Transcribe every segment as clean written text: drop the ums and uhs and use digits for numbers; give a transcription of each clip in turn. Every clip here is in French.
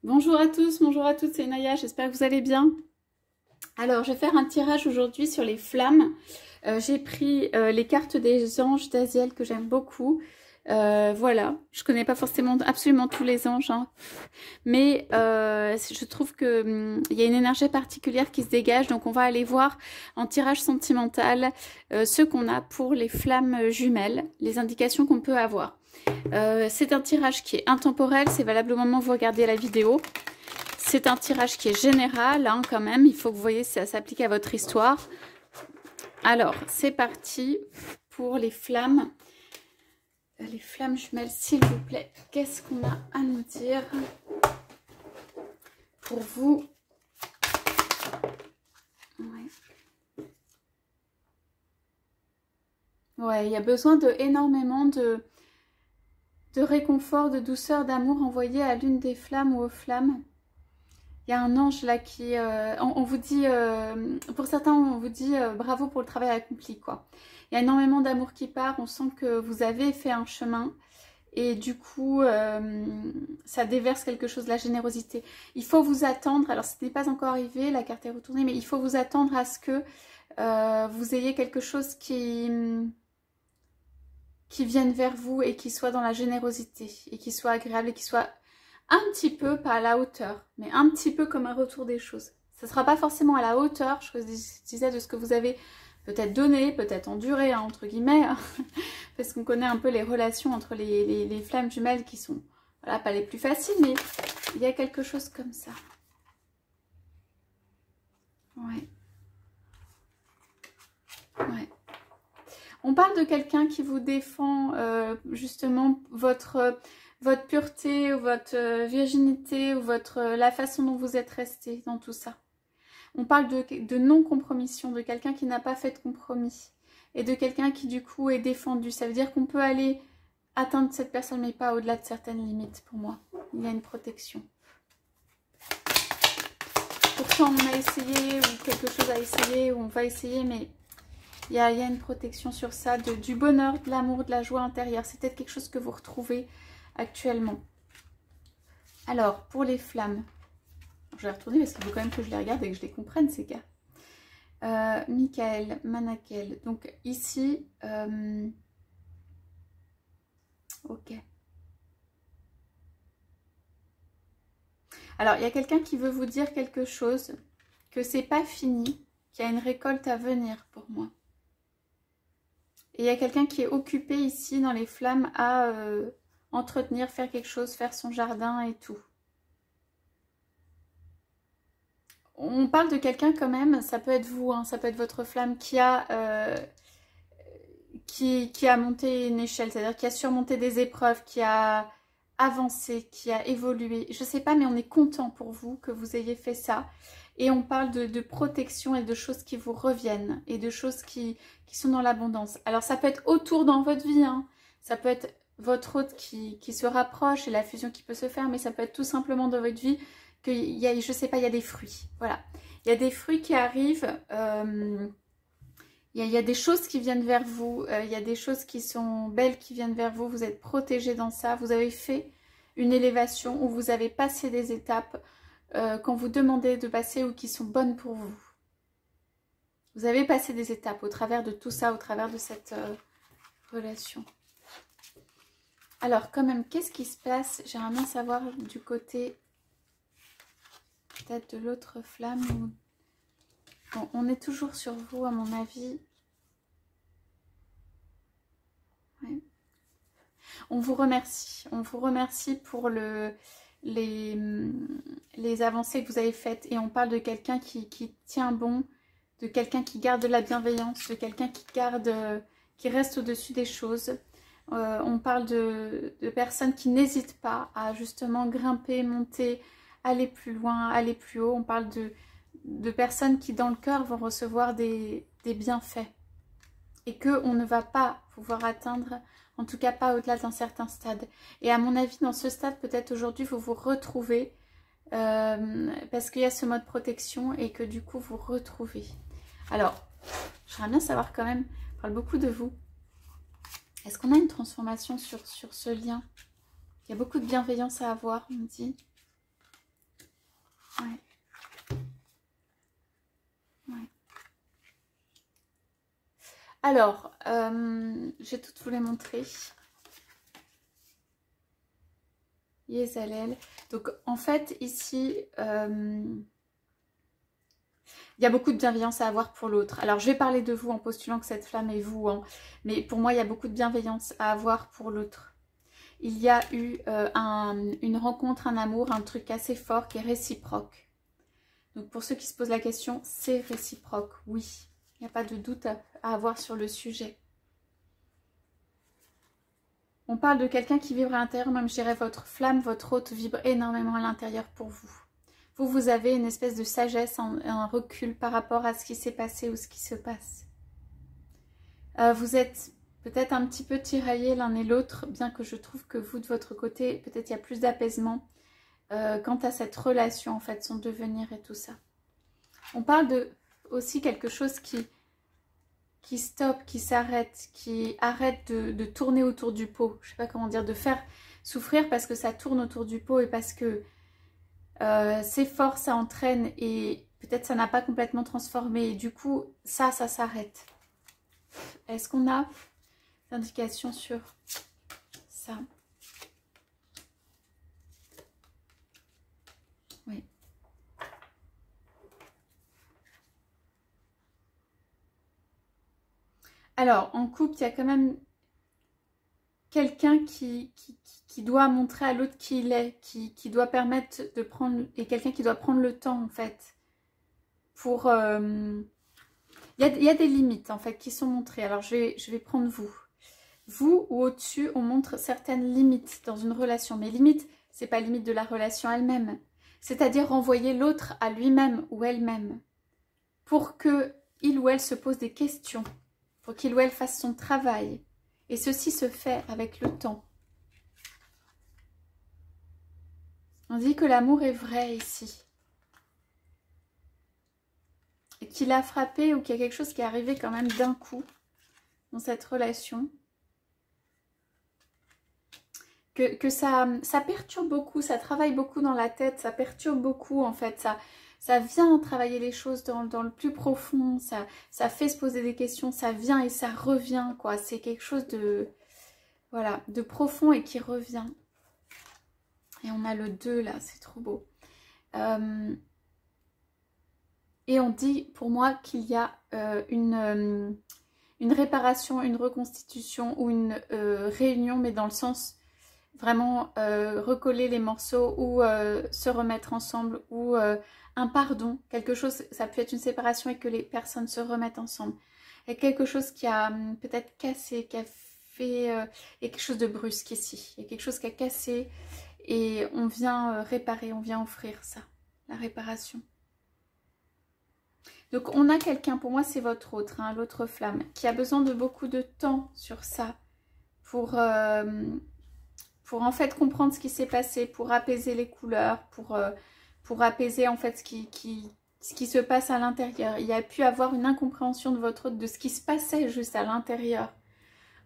Bonjour à tous, bonjour à toutes, c'est Naya, j'espère que vous allez bien. Alors, je vais faire un tirage aujourd'hui sur les flammes. J'ai pris les cartes des anges d'Aziel que j'aime beaucoup. Voilà, je connais pas forcément absolument tous les anges, hein. Mais je trouve que il y a une énergie particulière qui se dégage. Donc, on va aller voir en tirage sentimental ce qu'on a pour les flammes jumelles, les indications qu'on peut avoir. C'est un tirage qui est intemporel, c'est valable au moment où vous regardez la vidéo. C'est un tirage qui est général, hein, quand même. Il faut que vous voyez si ça s'applique à votre histoire. Alors, c'est parti pour les flammes. Les flammes jumelles, s'il vous plaît. Qu'est-ce qu'on a à nous dire pour vous? Ouais, il y a besoin de énormément de réconfort, de douceur, d'amour envoyé à l'une des flammes ou aux flammes. Il y a un ange là qui... on vous dit... pour certains, on vous dit bravo pour le travail accompli, quoi. Il y a énormément d'amour qui part. On sent que vous avez fait un chemin. Et du coup, ça déverse quelque chose, de la générosité. Il faut vous attendre. Alors, ce n'est pas encore arrivé, la carte est retournée. Mais il faut vous attendre à ce que vous ayez quelque chose qui vienne vers vous et qui soit dans la générosité. Et qui soit agréable et qui soit... un petit peu, pas à la hauteur, mais un petit peu comme un retour des choses. Ça ne sera pas forcément à la hauteur, je disais, de ce que vous avez peut-être donné, peut-être enduré, hein, entre guillemets, hein, parce qu'on connaît un peu les relations entre les flammes jumelles qui sont, voilà, pas les plus faciles, mais il y a quelque chose comme ça. Ouais. Ouais. On parle de quelqu'un qui vous défend justement votre pureté, ou votre virginité, ou la façon dont vous êtes resté dans tout ça. On parle de non-compromission, de quelqu'un qui n'a pas fait de compromis. Et de quelqu'un qui du coup est défendu. Ça veut dire qu'on peut aller atteindre cette personne, mais pas au-delà de certaines limites pour moi. Il y a une protection. Pourtant on a essayé, ou quelque chose à essayer, ou on va essayer, mais... Il y a une protection sur ça, du bonheur, de l'amour, de la joie intérieure. C'est peut-être quelque chose que vous retrouvez actuellement. Alors, pour les flammes, je vais retourner parce qu'il faut quand même que je les regarde et que je les comprenne, ces cas. Michael, Manakel. Donc ici, ok. Alors, il y a quelqu'un qui veut vous dire quelque chose, que c'est pas fini, qu'il y a une récolte à venir pour moi. Et il y a quelqu'un qui est occupé ici dans les flammes à entretenir, faire quelque chose, faire son jardin et tout. On parle de quelqu'un quand même, ça peut être vous, hein, ça peut être votre flamme qui a monté une échelle, c'est-à-dire qui a surmonté des épreuves, qui a avancé, qui a évolué. Je sais pas, mais on est content pour vous que vous ayez fait ça. Et on parle de protection et de choses qui vous reviennent et de choses qui sont dans l'abondance. Alors ça peut être autour dans votre vie, hein. Ça peut être votre hôte qui se rapproche et la fusion qui peut se faire, mais ça peut être tout simplement dans votre vie qu'il y a, je sais pas, il y a des fruits. Voilà, il y a des fruits qui arrivent, il y a des choses qui viennent vers vous, il y a des choses qui sont belles qui viennent vers vous, vous êtes protégé dans ça, vous avez fait une élévation où vous avez passé des étapes quand vous demandez de passer ou qui sont bonnes pour vous. Vous avez passé des étapes au travers de tout ça, au travers de cette relation. Alors quand même, qu'est-ce qui se passe? J'aimerais bien savoir du côté peut-être de l'autre flamme. Ou... Bon, on est toujours sur vous à mon avis. Ouais. On vous remercie pour les avancées que vous avez faites. Et on parle de quelqu'un qui tient bon, de quelqu'un qui garde de la bienveillance, de quelqu'un qui reste au-dessus des choses. On parle de personnes qui n'hésitent pas à justement grimper, monter, aller plus loin, aller plus haut. On parle de personnes qui dans le cœur vont recevoir des bienfaits. Et qu'on ne va pas pouvoir atteindre, en tout cas pas au-delà d'un certain stade. Et à mon avis, dans ce stade, peut-être aujourd'hui, vous vous retrouvez parce qu'il y a ce mode protection et que du coup, vous retrouvez. Alors, j'aimerais bien savoir quand même, on parle beaucoup de vous. Est-ce qu'on a une transformation sur ce lien? Il y a beaucoup de bienveillance à avoir, on me dit. Ouais. Ouais. Alors, je vais toutes vous les montrer. Yezalel. Donc, en fait, ici, il y a beaucoup de bienveillance à avoir pour l'autre. Alors, je vais parler de vous en postulant que cette flamme est vous. Hein. Mais pour moi, il y a beaucoup de bienveillance à avoir pour l'autre. Il y a eu une rencontre, un amour, un truc assez fort qui est réciproque. Donc, pour ceux qui se posent la question, c'est réciproque, oui. Il n'y a pas de doute à avoir sur le sujet. On parle de quelqu'un qui vibre à l'intérieur, même je dirais votre flamme, votre hôte vibre énormément à l'intérieur pour vous. Vous avez une espèce de sagesse, un recul par rapport à ce qui s'est passé ou ce qui se passe. Vous êtes peut-être un petit peu tiraillés l'un et l'autre, bien que je trouve que vous, de votre côté, peut-être il y a plus d'apaisement quant à cette relation, en fait, son devenir et tout ça. On parle de aussi quelque chose qui stoppe, qui s'arrête, qui arrête de tourner autour du pot. Je ne sais pas comment dire, de faire souffrir parce que ça tourne autour du pot et parce que c'est fort, ça entraîne et peut-être ça n'a pas complètement transformé. Et du coup, ça s'arrête. Est-ce qu'on a des indications sur ça? Oui. Alors, en couple, il y a quand même quelqu'un qui doit montrer à l'autre qui il est, qui doit permettre de prendre, et quelqu'un qui doit prendre le temps, en fait, pour... Il y a des limites, en fait, qui sont montrées. Alors, je vais prendre vous. Vous, ou au-dessus, on montre certaines limites dans une relation. Mais limite, c'est pas limite de la relation elle-même. C'est-à-dire renvoyer l'autre à lui-même ou elle-même. Pour que il ou elle se pose des questions. Pour qu'il ou elle fasse son travail. Et ceci se fait avec le temps. On dit que l'amour est vrai ici. Et qu'il a frappé ou qu'il y a quelque chose qui est arrivé quand même d'un coup dans cette relation. Que ça perturbe beaucoup, ça travaille beaucoup dans la tête, ça perturbe beaucoup en fait. Ça vient travailler les choses dans le plus profond, ça fait se poser des questions, ça vient et ça revient quoi. C'est quelque chose de, voilà, de profond et qui revient. Et on a le 2 là, c'est trop beau. Et on dit pour moi qu'il y a une réparation, une reconstitution ou une réunion, mais dans le sens vraiment recoller les morceaux ou se remettre ensemble ou un pardon, quelque chose, ça peut être une séparation et que les personnes se remettent ensemble. Et quelque chose qui a peut-être cassé, qui a fait, il y a quelque chose de brusque ici, il y a quelque chose qui a cassé et on vient réparer, on vient offrir ça, la réparation. Donc on a quelqu'un, pour moi c'est votre autre, hein, l'autre flamme, qui a besoin de beaucoup de temps sur ça pour en fait comprendre ce qui s'est passé, pour apaiser les couleurs, pour apaiser en fait ce qui se passe à l'intérieur. Il y a pu avoir une incompréhension de votre autre, de ce qui se passait juste à l'intérieur,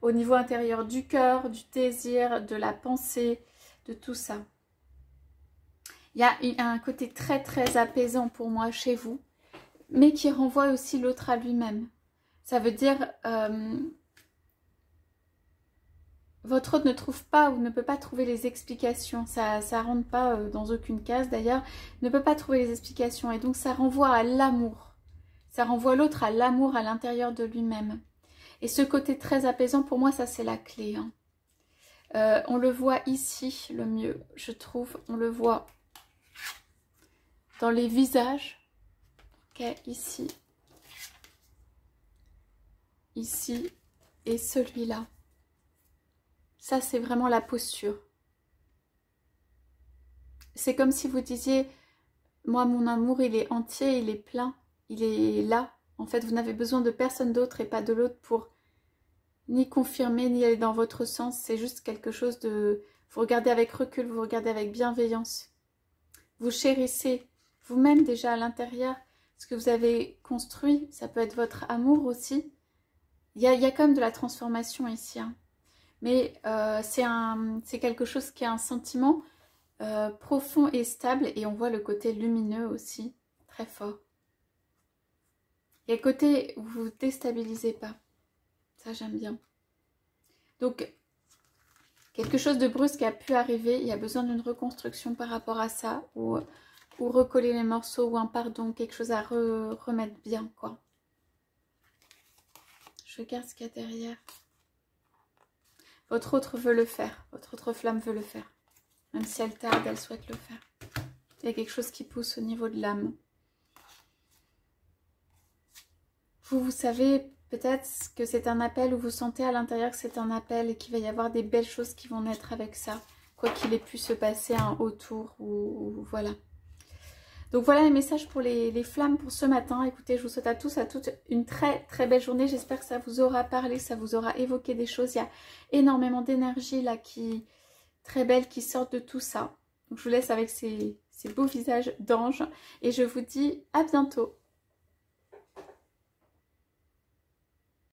au niveau intérieur du cœur, du désir, de la pensée, de tout ça. Il y a un côté très très apaisant pour moi chez vous, mais qui renvoie aussi l'autre à lui-même. Ça veut dire... votre autre ne trouve pas ou ne peut pas trouver les explications. Ça rentre pas dans aucune case d'ailleurs. Ne peut pas trouver les explications. Et donc ça renvoie à l'amour. Ça renvoie l'autre à l'amour à l'intérieur de lui-même. Et ce côté très apaisant, pour moi, ça c'est la clé. Hein. On le voit ici, le mieux, je trouve. On le voit dans les visages. Ok, ici. Ici. Et celui-là. Ça, c'est vraiment la posture. C'est comme si vous disiez, moi, mon amour, il est entier, il est plein, il est là. En fait, vous n'avez besoin de personne d'autre et pas de l'autre pour ni confirmer, ni aller dans votre sens. C'est juste quelque chose de... Vous regardez avec recul, vous regardez avec bienveillance. Vous chérissez vous-même déjà à l'intérieur ce que vous avez construit. Ça peut être votre amour aussi. Il y a quand même de la transformation ici, hein. Mais c'est quelque chose qui est un sentiment profond et stable. Et on voit le côté lumineux aussi, très fort. Et le côté où vous ne vous déstabilisez pas. Ça, j'aime bien. Donc, quelque chose de brusque a pu arriver. Il y a besoin d'une reconstruction par rapport à ça. Ou recoller les morceaux, ou un pardon. Quelque chose à remettre bien, quoi. Je regarde ce qu'il y a derrière. Votre autre veut le faire. Votre autre flamme veut le faire. Même si elle tarde, elle souhaite le faire. Il y a quelque chose qui pousse au niveau de l'âme. Vous savez peut-être que c'est un appel, ou vous sentez à l'intérieur que c'est un appel et qu'il va y avoir des belles choses qui vont naître avec ça. Quoi qu'il ait pu se passer autour, ou voilà. Donc voilà les messages pour les flammes pour ce matin. Écoutez, je vous souhaite à tous, à toutes une très très belle journée. J'espère que ça vous aura parlé, ça vous aura évoqué des choses. Il y a énormément d'énergie là très belle qui sort de tout ça. Donc je vous laisse avec ces beaux visages d'anges et je vous dis à bientôt.